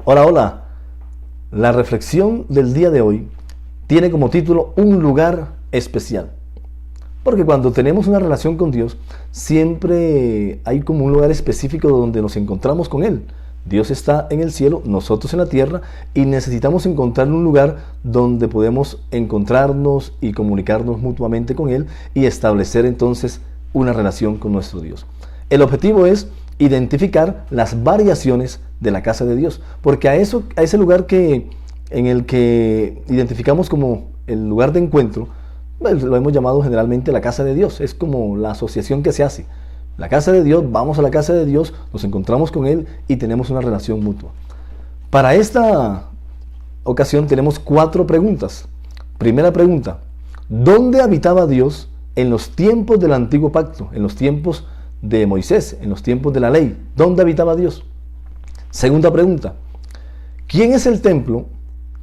Hola, hola. La reflexión del día de hoy tiene como título Un lugar especial. Porque cuando tenemos una relación con Dios, siempre hay como un lugar específico donde nos encontramos con Él. Dios está en el cielo, nosotros en la tierra, y necesitamos encontrar un lugar donde podemos encontrarnos y comunicarnos mutuamente con Él y establecer entonces una relación con nuestro Dios. El objetivo es identificar las variaciones de la casa de Dios, porque a ese lugar en el que identificamos como el lugar de encuentro, pues, lo hemos llamado generalmente la casa de Dios. Es como la asociación que se hace. La casa de Dios, vamos a la casa de Dios, nos encontramos con Él y tenemos una relación mutua. Para esta ocasión tenemos 4 preguntas. Primera pregunta: ¿dónde habitaba Dios en los tiempos del antiguo pacto, en los tiempos de Moisés, en los tiempos de la ley? ¿Dónde habitaba Dios? Segunda pregunta: ¿quién es el templo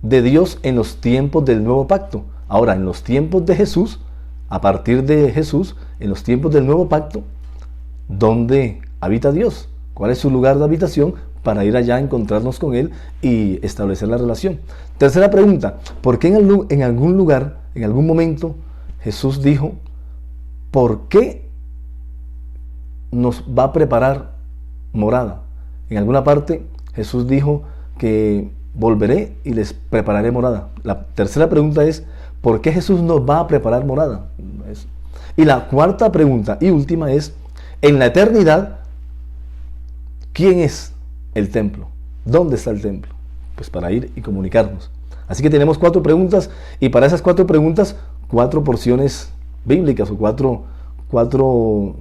de Dios en los tiempos del nuevo pacto? Ahora, en los tiempos de Jesús, a partir de Jesús, en los tiempos del nuevo pacto, ¿dónde habita Dios? ¿Cuál es su lugar de habitación para ir allá a encontrarnos con Él y establecer la relación? Tercera pregunta: ¿por qué en algún lugar, en algún momento, Jesús dijo, ¿por qué nos va a preparar morada? En alguna parte Jesús dijo que volveré y les prepararé morada. La tercera pregunta es, ¿por qué Jesús nos va a preparar morada? Y la cuarta pregunta y última es, en la eternidad, ¿quién es el templo? ¿Dónde está el templo? Pues para ir y comunicarnos. Así que tenemos 4 preguntas, y para esas 4 preguntas, 4 porciones bíblicas o 4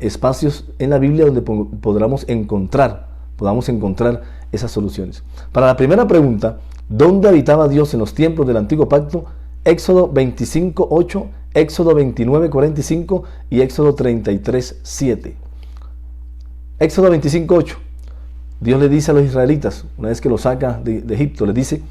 espacios en la Biblia donde podamos encontrar esas soluciones. Para la primera pregunta, ¿dónde habitaba Dios en los tiempos del antiguo pacto? Éxodo 25:8, Éxodo 29:45 y Éxodo 33:7. Éxodo 25:8. Dios le dice a los israelitas, una vez que los saca de Egipto, les dice: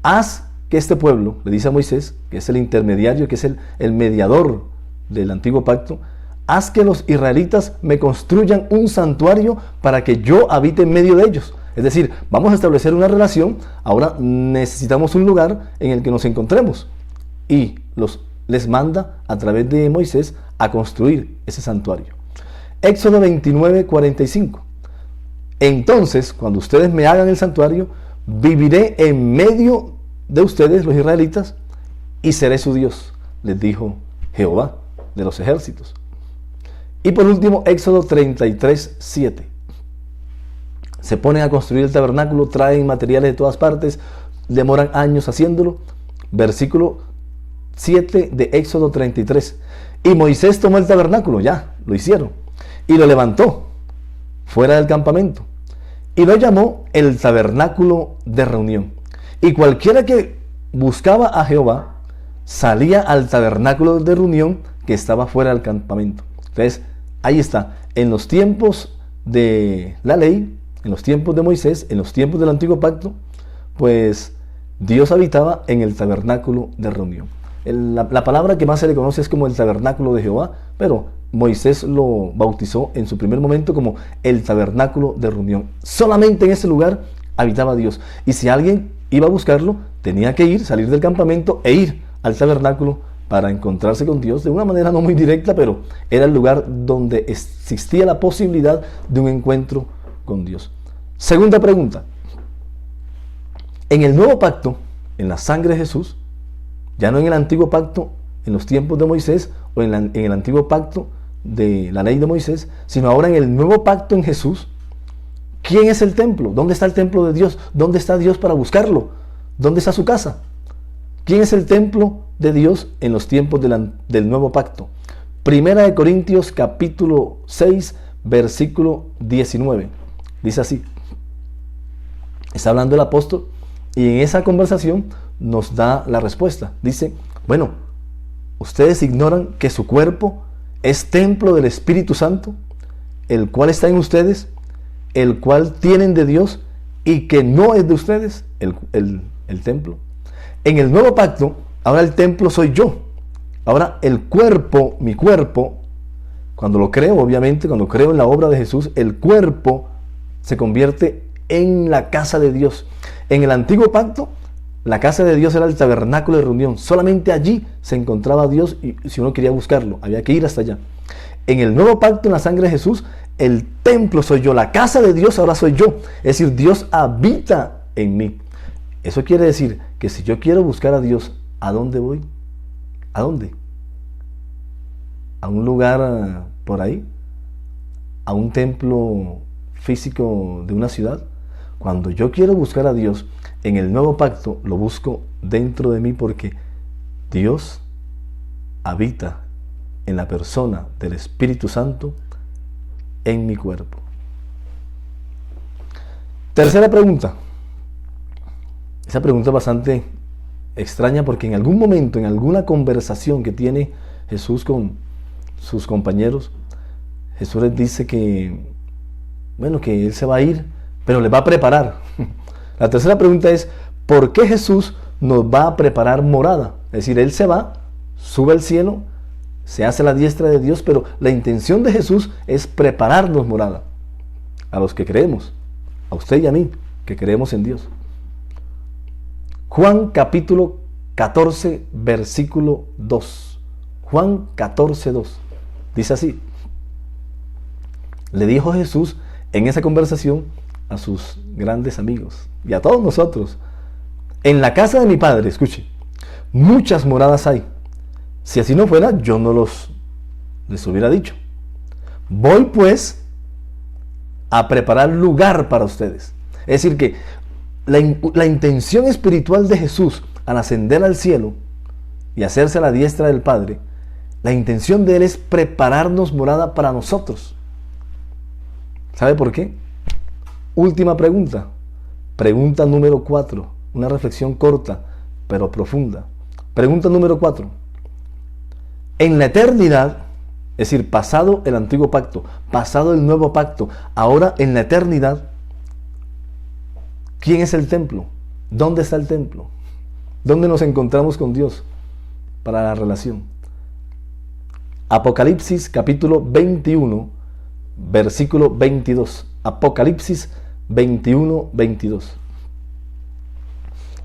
haz que este pueblo, le dice a Moisés, que es el intermediario, que es el mediador del antiguo pacto, haz que los israelitas me construyan un santuario para que yo habite en medio de ellos. Es decir, vamos a establecer una relación, ahora necesitamos un lugar en el que nos encontremos. Y les manda a través de Moisés a construir ese santuario. Éxodo 29:45. Entonces, cuando ustedes me hagan el santuario, viviré en medio de ustedes, los israelitas, y seré su Dios, les dijo Jehová de los ejércitos. Y por último, Éxodo 33:7. Se ponen a construir el tabernáculo, traen materiales de todas partes, demoran años haciéndolo. Versículo 7 de Éxodo 33. Y Moisés tomó el tabernáculo, ya, lo hicieron, y lo levantó fuera del campamento, y lo llamó el tabernáculo de reunión. Y cualquiera que buscaba a Jehová, salía al tabernáculo de reunión que estaba fuera del campamento. Entonces, ahí está, en los tiempos de la ley, en los tiempos de Moisés, en los tiempos del antiguo pacto, pues Dios habitaba en el tabernáculo de reunión. La palabra que más se le conoce es como el tabernáculo de Jehová, pero Moisés lo bautizó en su primer momento como el tabernáculo de reunión. Solamente en ese lugar habitaba Dios. Y si alguien iba a buscarlo, tenía que salir del campamento e ir al tabernáculo para encontrarse con Dios de una manera no muy directa, pero era el lugar donde existía la posibilidad de un encuentro con Dios. Segunda pregunta: en el nuevo pacto, en la sangre de Jesús, ya no en el antiguo pacto, en los tiempos de Moisés, o en el antiguo pacto de la ley de Moisés, sino ahora en el nuevo pacto en Jesús, ¿quién es el templo? ¿Dónde está el templo de Dios? ¿Dónde está Dios para buscarlo? ¿Dónde está su casa? ¿Quién es el templo de Dios en los tiempos del nuevo pacto? Primera de Corintios capítulo 6, versículo 19. Dice así. Está hablando el apóstol y en esa conversación nos da la respuesta. Dice: bueno, ustedes ignoran que su cuerpo es templo del Espíritu Santo, el cual está en ustedes, el cual tienen de Dios, y que no es de ustedes el templo. En el nuevo pacto, ahora el templo soy yo. Ahora el cuerpo, mi cuerpo, cuando lo creo, obviamente, cuando creo en la obra de Jesús, el cuerpo se convierte en la casa de Dios. En el antiguo pacto, la casa de Dios era el tabernáculo de reunión. Solamente allí se encontraba Dios y si uno quería buscarlo, había que ir hasta allá. En el nuevo pacto, en la sangre de Jesús, el templo soy yo, la casa de Dios ahora soy yo. Es decir, Dios habita en mí. Eso quiere decir que si yo quiero buscar a Dios, ¿a dónde voy? ¿A dónde? ¿A un lugar por ahí? ¿A un templo físico de una ciudad? Cuando yo quiero buscar a Dios, en el nuevo pacto lo busco dentro de mí porque Dios habita en la persona del Espíritu Santo en mi cuerpo. Tercera pregunta. Esa pregunta es bastante extraña porque en algún momento, en alguna conversación que tiene Jesús con sus compañeros, Jesús les dice que, bueno, que Él se va a ir, pero les va a preparar. La tercera pregunta es, ¿por qué Jesús nos va a preparar morada? Es decir, Él se va, sube al cielo, se hace a la diestra de Dios, pero la intención de Jesús es prepararnos morada. A los que creemos, a usted y a mí, que creemos en Dios. Juan capítulo 14, versículo 2. Juan 14, 2. Dice así. Le dijo Jesús en esa conversación a sus grandes amigos y a todos nosotros: en la casa de mi Padre, escuche, muchas moradas hay. Si así no fuera, yo no les hubiera dicho. Voy pues a preparar lugar para ustedes. Es decir que la intención espiritual de Jesús al ascender al cielo y hacerse a la diestra del Padre, la intención de Él es prepararnos morada para nosotros. ¿Sabe por qué? Última pregunta. Pregunta número 4. Una reflexión corta, pero profunda. Pregunta número 4. En la eternidad, es decir, pasado el antiguo pacto, pasado el nuevo pacto, ahora en la eternidad, ¿quién es el templo? ¿Dónde está el templo? ¿Dónde nos encontramos con Dios para la relación? Apocalipsis capítulo 21, versículo 22. Apocalipsis 21, 22.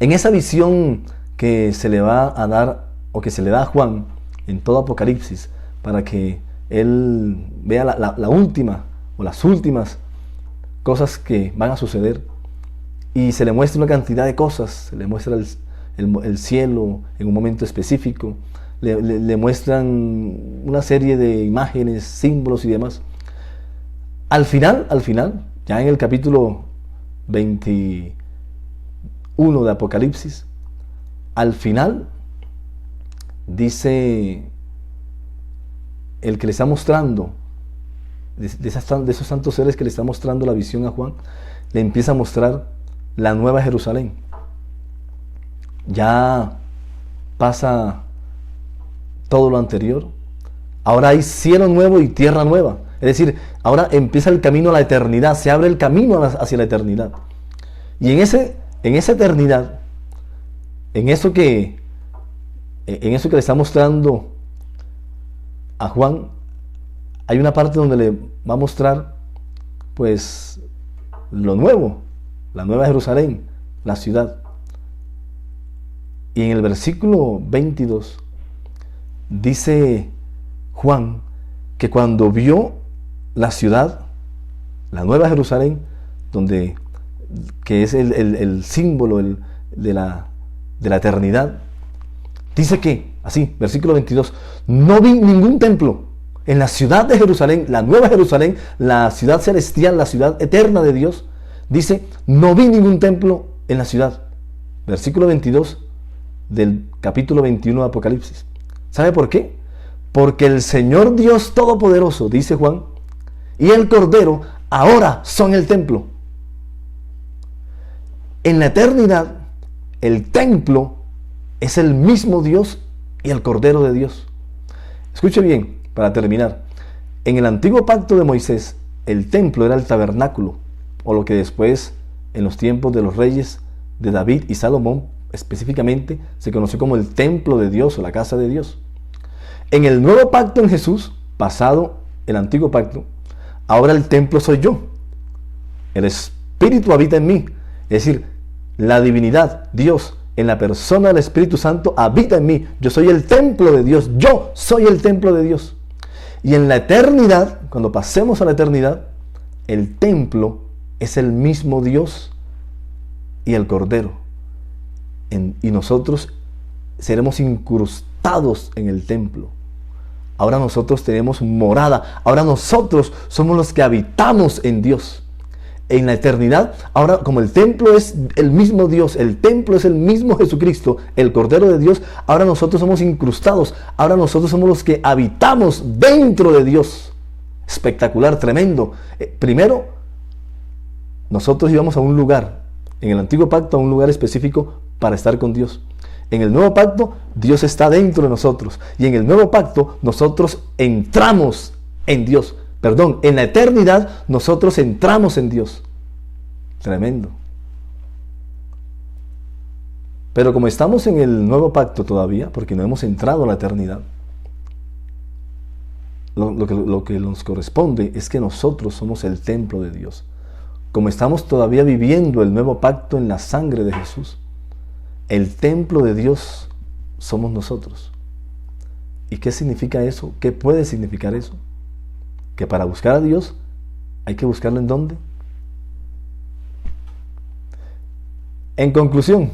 En esa visión que se le va a dar, o que se le da a Juan en todo Apocalipsis, para que él vea la última o las últimas cosas que van a suceder, y se le muestra una cantidad de cosas. Se le muestra el cielo en un momento específico, le muestran una serie de imágenes, símbolos y demás. Al final, ya en el capítulo 21 de Apocalipsis, al final dice el que le está mostrando, de esos santos seres que le está mostrando la visión a Juan, le empieza a mostrar la nueva Jerusalén. Ya pasa todo lo anterior. Ahora hay cielo nuevo y tierra nueva. Es decir, ahora empieza el camino a la eternidad, se abre el camino hacia la eternidad. Y en esa eternidad, en eso que le está mostrando a Juan, hay una parte donde le va a mostrar pues lo nuevo, la nueva Jerusalén, la ciudad. Y en el versículo 22 dice Juan que cuando vio la ciudad, la nueva Jerusalén, que es el símbolo de la eternidad, dice que, así, versículo 22, no vi ningún templo en la ciudad de Jerusalén, la nueva Jerusalén, la ciudad celestial, la ciudad eterna de Dios. Dice, no vi ningún templo en la ciudad. Versículo 22 del capítulo 21 de Apocalipsis. ¿Sabe por qué? Porque el Señor Dios Todopoderoso, dice Juan, y el Cordero ahora son el templo. En la eternidad, el templo es el mismo Dios y el Cordero de Dios. Escuche bien, para terminar. En el antiguo pacto de Moisés, el templo era el tabernáculo, o lo que después, en los tiempos de los reyes de David y Salomón, específicamente, se conoció como el templo de Dios o la casa de Dios. En el nuevo pacto en Jesús, pasado el antiguo pacto, ahora el templo soy yo. El Espíritu habita en mí. Es decir, La divinidad, Dios, en la persona del Espíritu Santo, habita en mí. Yo soy el templo de Dios. Yo soy el templo de Dios. Y en la eternidad, cuando pasemos a la eternidad, el templo es el mismo Dios y el Cordero. Y nosotros seremos incrustados en el templo. Ahora nosotros tenemos morada. Ahora nosotros somos los que habitamos en Dios. En la eternidad, ahora como el templo es el mismo Dios, el templo es el mismo Jesucristo, el Cordero de Dios, ahora nosotros somos incrustados, ahora nosotros somos los que habitamos dentro de Dios. Espectacular, tremendo. Primero, nosotros íbamos a un lugar, en el antiguo pacto a un lugar específico para estar con Dios. En el nuevo pacto, Dios está dentro de nosotros. Y en el nuevo pacto, nosotros entramos en Dios. Perdón, en la eternidad nosotros entramos en Dios. Tremendo. Pero como estamos en el nuevo pacto todavía, porque no hemos entrado a la eternidad, lo que nos corresponde es que nosotros somos el templo de Dios. Como estamos todavía viviendo el nuevo pacto en la sangre de Jesús, el templo de Dios somos nosotros. ¿Y qué significa eso? ¿Qué puede significar eso? Que para buscar a Dios hay que buscarlo ¿en dónde? En conclusión,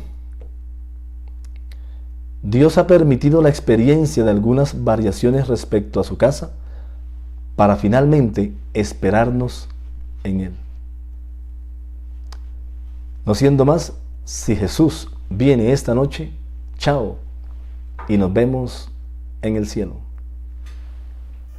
Dios ha permitido la experiencia de algunas variaciones respecto a su casa para finalmente esperarnos en Él. No siendo más, si Jesús viene esta noche, chao, y nos vemos en el cielo.